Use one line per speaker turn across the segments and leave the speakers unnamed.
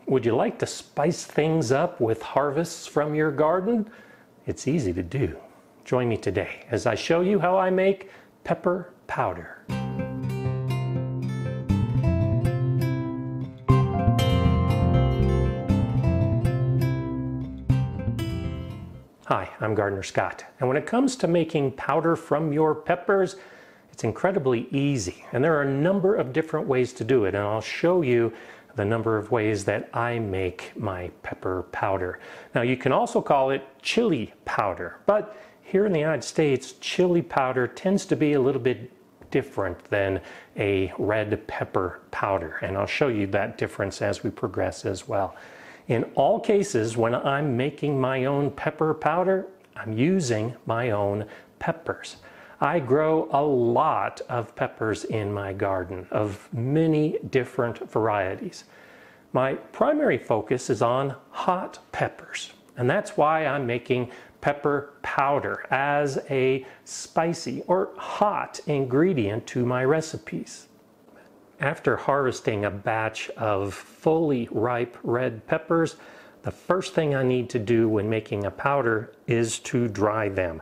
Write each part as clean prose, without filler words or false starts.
Would you like to spice things up with harvests from your garden? It's easy to do. Join me today as I show you how I make pepper powder. Hi, I'm Gardener Scott, and when it comes to making powder from your peppers, it's incredibly easy, and there are a number of different ways to do it, and I'll show you the number of ways that I make my pepper powder. Now, you can also call it chili powder, but here in the United States, chili powder tends to be a little bit different than a red pepper powder, and I'll show you that difference as we progress as well. In all cases, when I'm making my own pepper powder, I'm using my own peppers. I grow a lot of peppers in my garden of many different varieties. My primary focus is on hot peppers, and that's why I'm making pepper powder as a spicy or hot ingredient to my recipes. After harvesting a batch of fully ripe red peppers, the first thing I need to do when making a powder is to dry them.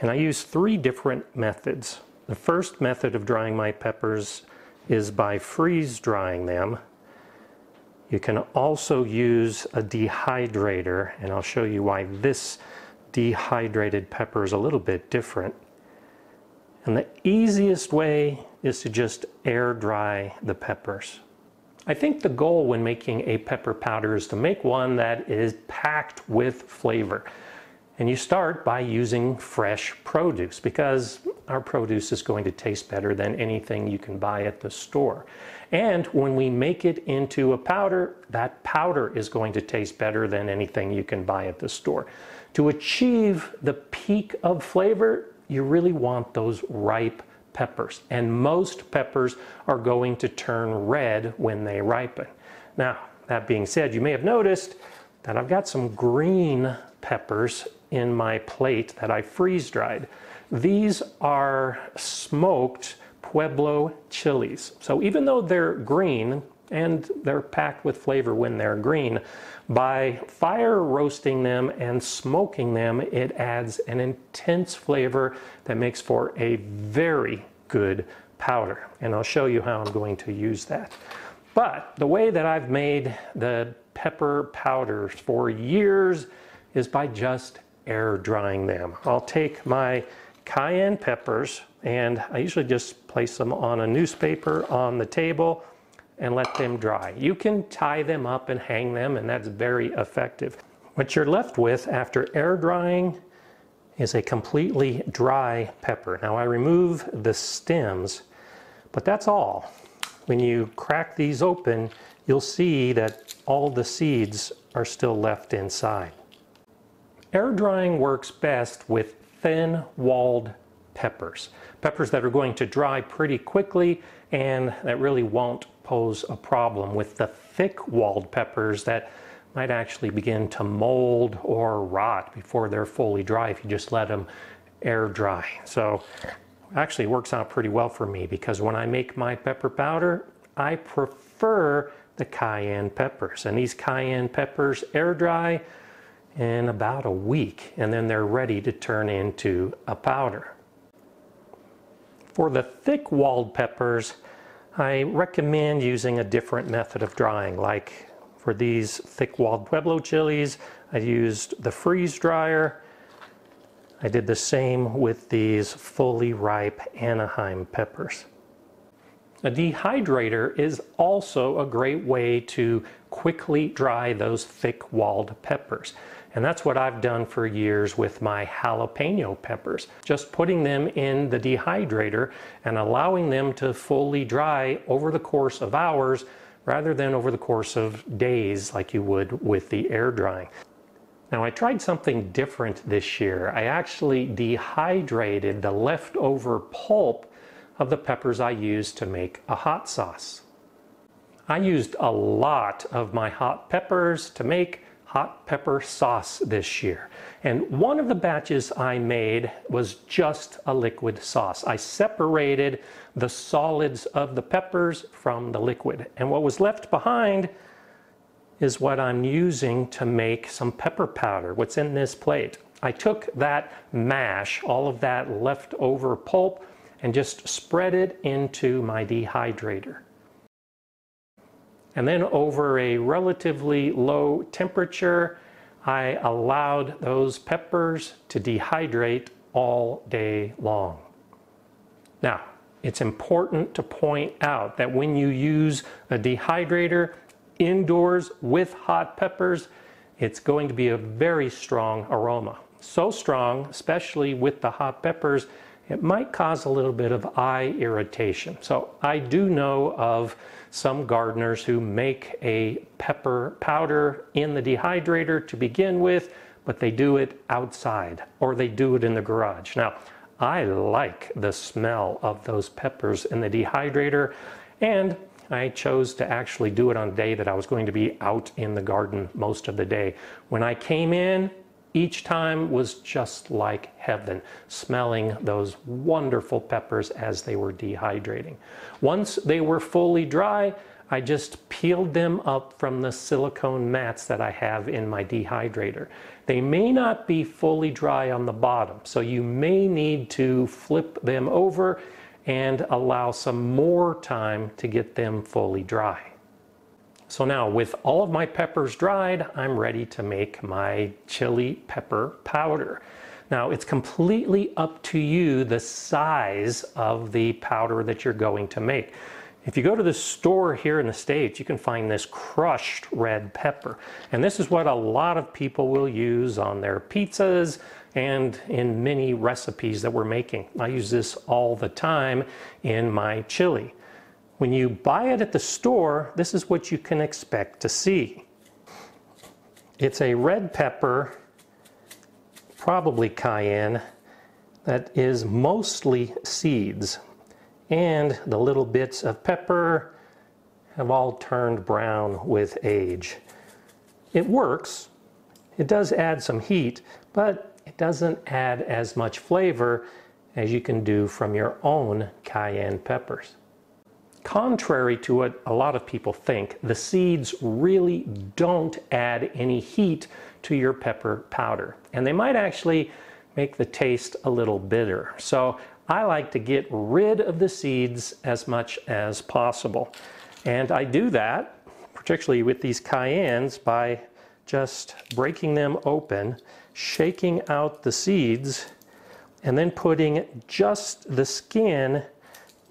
And I use three different methods. The first method of drying my peppers is by freeze drying them. You can also use a dehydrator, and I'll show you why this dehydrated pepper is a little bit different. And the easiest way is to just air dry the peppers. I think the goal when making a pepper powder is to make one that is packed with flavor. And you start by using fresh produce because our produce is going to taste better than anything you can buy at the store. And when we make it into a powder, that powder is going to taste better than anything you can buy at the store. To achieve the peak of flavor, you really want those ripe peppers. And most peppers are going to turn red when they ripen. Now, that being said, you may have noticed that I've got some green peppers in my plate that I freeze dried. These are smoked Pueblo chilies. So even though they're green and they're packed with flavor when they're green, by fire roasting them and smoking them, it adds an intense flavor that makes for a very good powder. And I'll show you how I'm going to use that. But the way that I've made the pepper powders for years is by just air drying them. I'll take my cayenne peppers and I usually just place them on a newspaper on the table and let them dry. You can tie them up and hang them, and that's very effective. What you're left with after air drying is a completely dry pepper. Now I remove the stems, but that's all. When you crack these open, you'll see that all the seeds are still left inside. Air drying works best with thin-walled peppers. Peppers that are going to dry pretty quickly and that really won't pose a problem with the thick-walled peppers that might actually begin to mold or rot before they're fully dry if you just let them air dry. So actually it works out pretty well for me because when I make my pepper powder, I prefer the cayenne peppers. And these cayenne peppers air dry in about a week, and then they're ready to turn into a powder. For the thick-walled peppers, I recommend using a different method of drying. Like for these thick-walled Pueblo chilies, I used the freeze dryer. I did the same with these fully ripe Anaheim peppers. A dehydrator is also a great way to quickly dry those thick-walled peppers. And that's what I've done for years with my jalapeno peppers. Just putting them in the dehydrator and allowing them to fully dry over the course of hours rather than over the course of days like you would with the air drying. Now I tried something different this year. I actually dehydrated the leftover pulp of the peppers I used to make a hot sauce. I used a lot of my hot peppers to make hot pepper sauce this year. And one of the batches I made was just a liquid sauce. I separated the solids of the peppers from the liquid. And what was left behind is what I'm using to make some pepper powder. What's in this plate? I took that mash, all of that leftover pulp, and just spread it into my dehydrator. And then over a relatively low temperature, I allowed those peppers to dehydrate all day long. Now, it's important to point out that when you use a dehydrator indoors with hot peppers, it's going to be a very strong aroma. So strong, especially with the hot peppers, it might cause a little bit of eye irritation. So I do know of some gardeners who make a pepper powder in the dehydrator to begin with, but they do it outside or they do it in the garage. Now, I like the smell of those peppers in the dehydrator, and I chose to actually do it on a day that I was going to be out in the garden most of the day. When I came in, each time was just like heaven, smelling those wonderful peppers as they were dehydrating. Once they were fully dry, I just peeled them up from the silicone mats that I have in my dehydrator. They may not be fully dry on the bottom, so you may need to flip them over and allow some more time to get them fully dry. So now, with all of my peppers dried, I'm ready to make my chili pepper powder. Now, it's completely up to you the size of the powder that you're going to make. If you go to the store here in the States, you can find this crushed red pepper. And this is what a lot of people will use on their pizzas and in many recipes that we're making. I use this all the time in my chili. When you buy it at the store, this is what you can expect to see. It's a red pepper, probably cayenne, that is mostly seeds. And the little bits of pepper have all turned brown with age. It works. It does add some heat, but it doesn't add as much flavor as you can do from your own cayenne peppers. Contrary to what a lot of people think, the seeds really don't add any heat to your pepper powder. And they might actually make the taste a little bitter. So I like to get rid of the seeds as much as possible. And I do that, particularly with these cayennes, by just breaking them open, shaking out the seeds, and then putting just the skin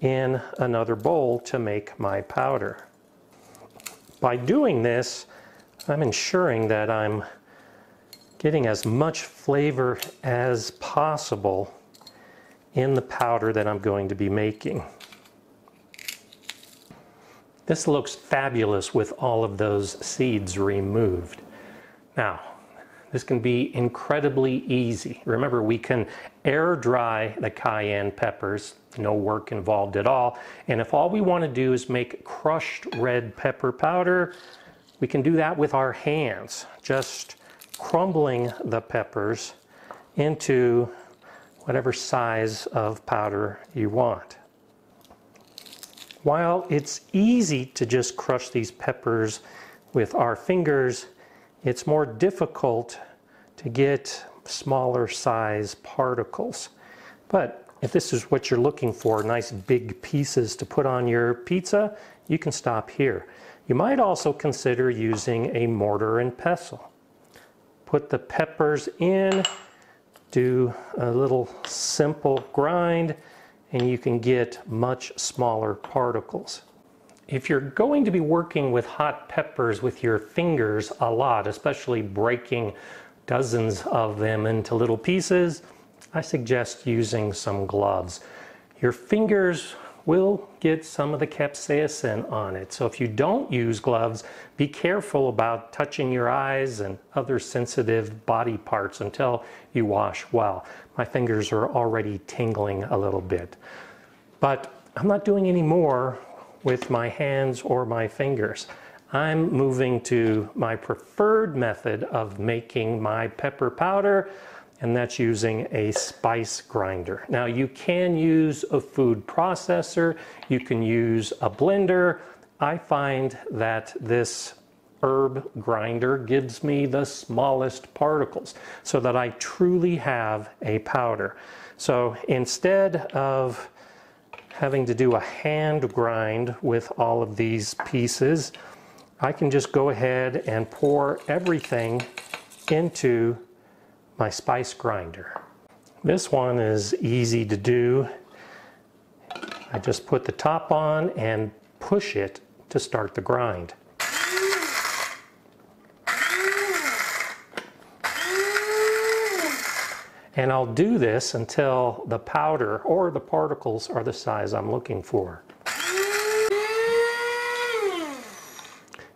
in another bowl to make my powder. By doing this, I'm ensuring that I'm getting as much flavor as possible in the powder that I'm going to be making. This looks fabulous with all of those seeds removed. Now, this can be incredibly easy. Remember, we can air dry the cayenne peppers, no work involved at all. And if all we want to do is make crushed red pepper powder, we can do that with our hands, just crumbling the peppers into whatever size of powder you want. While it's easy to just crush these peppers with our fingers, it's more difficult to get smaller size particles. But if this is what you're looking for, nice big pieces to put on your pizza, you can stop here. You might also consider using a mortar and pestle. Put the peppers in, do a little simple grind, and you can get much smaller particles. If you're going to be working with hot peppers with your fingers a lot, especially breaking dozens of them into little pieces, I suggest using some gloves. Your fingers will get some of the capsaicin on it. So if you don't use gloves, be careful about touching your eyes and other sensitive body parts until you wash well. My fingers are already tingling a little bit. But I'm not doing any more with my hands or my fingers. I'm moving to my preferred method of making my pepper powder, and that's using a spice grinder. Now, you can use a food processor, you can use a blender. I find that this herb grinder gives me the smallest particles so that I truly have a powder. So instead of having to do a hand grind with all of these pieces, I can just go ahead and pour everything into my spice grinder. This one is easy to do. I just put the top on and push it to start the grind. And I'll do this until the powder or the particles are the size I'm looking for.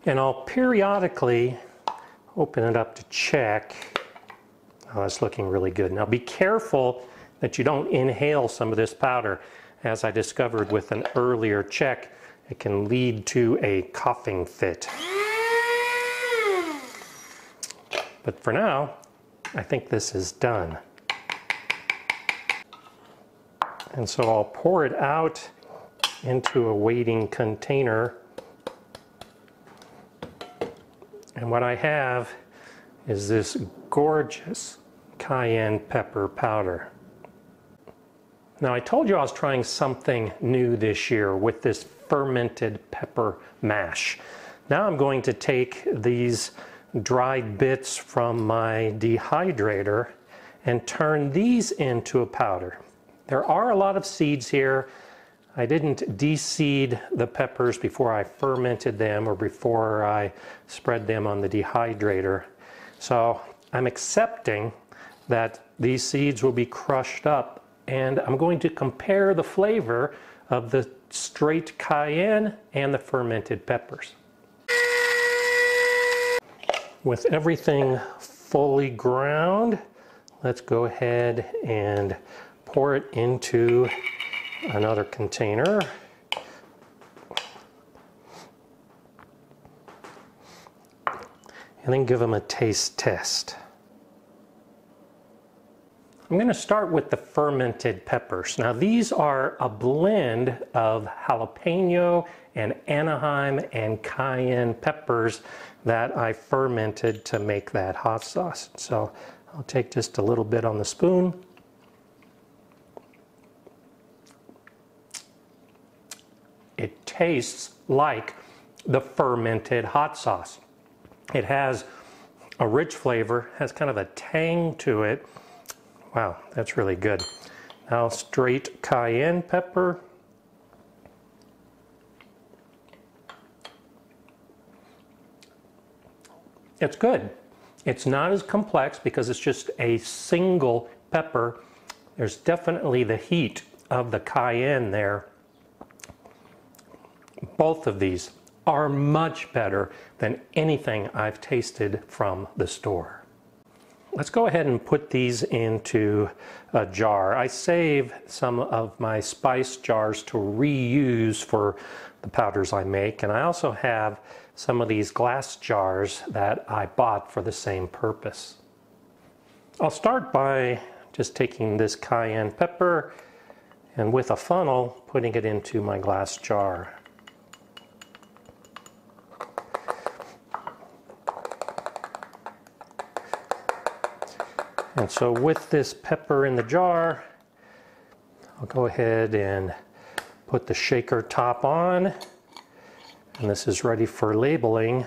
And I'll periodically open it up to check. Oh, that's looking really good. Now be careful that you don't inhale some of this powder. As I discovered with an earlier check, it can lead to a coughing fit. But for now, I think this is done. And so I'll pour it out into a waiting container. And what I have is this gorgeous cayenne pepper powder. Now I told you I was trying something new this year with this fermented pepper mash. Now I'm going to take these dried bits from my dehydrator and turn these into a powder. There are a lot of seeds here. I didn't de-seed the peppers before I fermented them or before I spread them on the dehydrator. So I'm accepting that these seeds will be crushed up, and I'm going to compare the flavor of the straight cayenne and the fermented peppers. With everything fully ground, let's go ahead and pour it into another container. And then give them a taste test. I'm going to start with the fermented peppers. Now these are a blend of jalapeno and Anaheim and cayenne peppers that I fermented to make that hot sauce. So I'll take just a little bit on the spoon. It tastes like the fermented hot sauce. It has a rich flavor, has kind of a tang to it. Wow, that's really good. Now straight cayenne pepper. It's good. It's not as complex because it's just a single pepper. There's definitely the heat of the cayenne there. Both of these are much better than anything I've tasted from the store. Let's go ahead and put these into a jar. I save some of my spice jars to reuse for the powders I make, and I also have some of these glass jars that I bought for the same purpose. I'll start by just taking this cayenne pepper and with a funnel putting it into my glass jar. And so with this pepper in the jar, I'll go ahead and put the shaker top on, and this is ready for labeling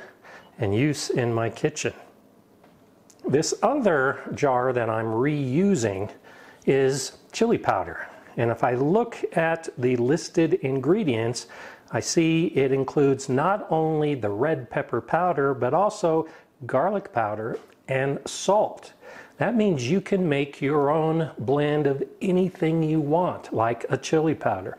and use in my kitchen. This other jar that I'm reusing is chili powder. And if I look at the listed ingredients, I see it includes not only the red pepper powder, but also garlic powder and salt. That means you can make your own blend of anything you want, like a chili powder.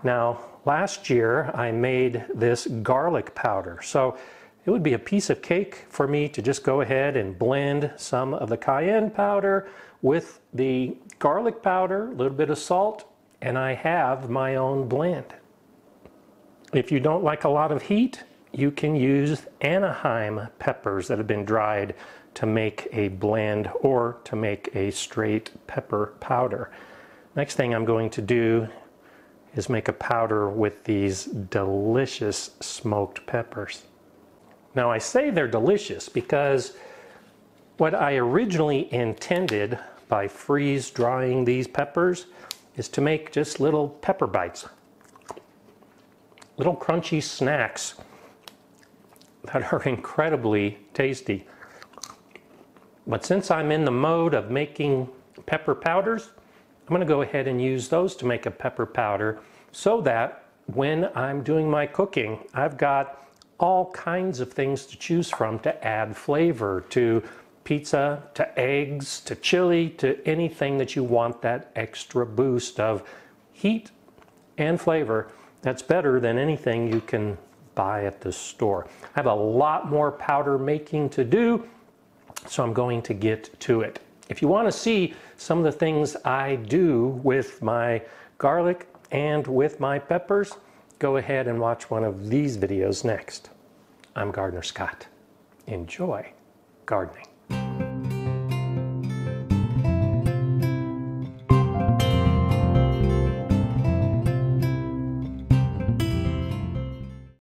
Now, last year I made this garlic powder, so it would be a piece of cake for me to just go ahead and blend some of the cayenne powder with the garlic powder, a little bit of salt, and I have my own blend. If you don't like a lot of heat, you can use Anaheim peppers that have been dried to make a blend or to make a straight pepper powder. Next thing I'm going to do is make a powder with these delicious smoked peppers. Now I say they're delicious because what I originally intended by freeze drying these peppers is to make just little pepper bites. Little crunchy snacks that are incredibly tasty. But since I'm in the mode of making pepper powders, I'm going to go ahead and use those to make a pepper powder so that when I'm doing my cooking, I've got all kinds of things to choose from to add flavor to pizza, to eggs, to chili, to anything that you want that extra boost of heat and flavor that's better than anything you can buy at the store. I have a lot more powder making to do, so I'm going to get to it. If you want to see some of the things I do with my garlic and with my peppers, go ahead and watch one of these videos next. I'm Gardener Scott. Enjoy gardening.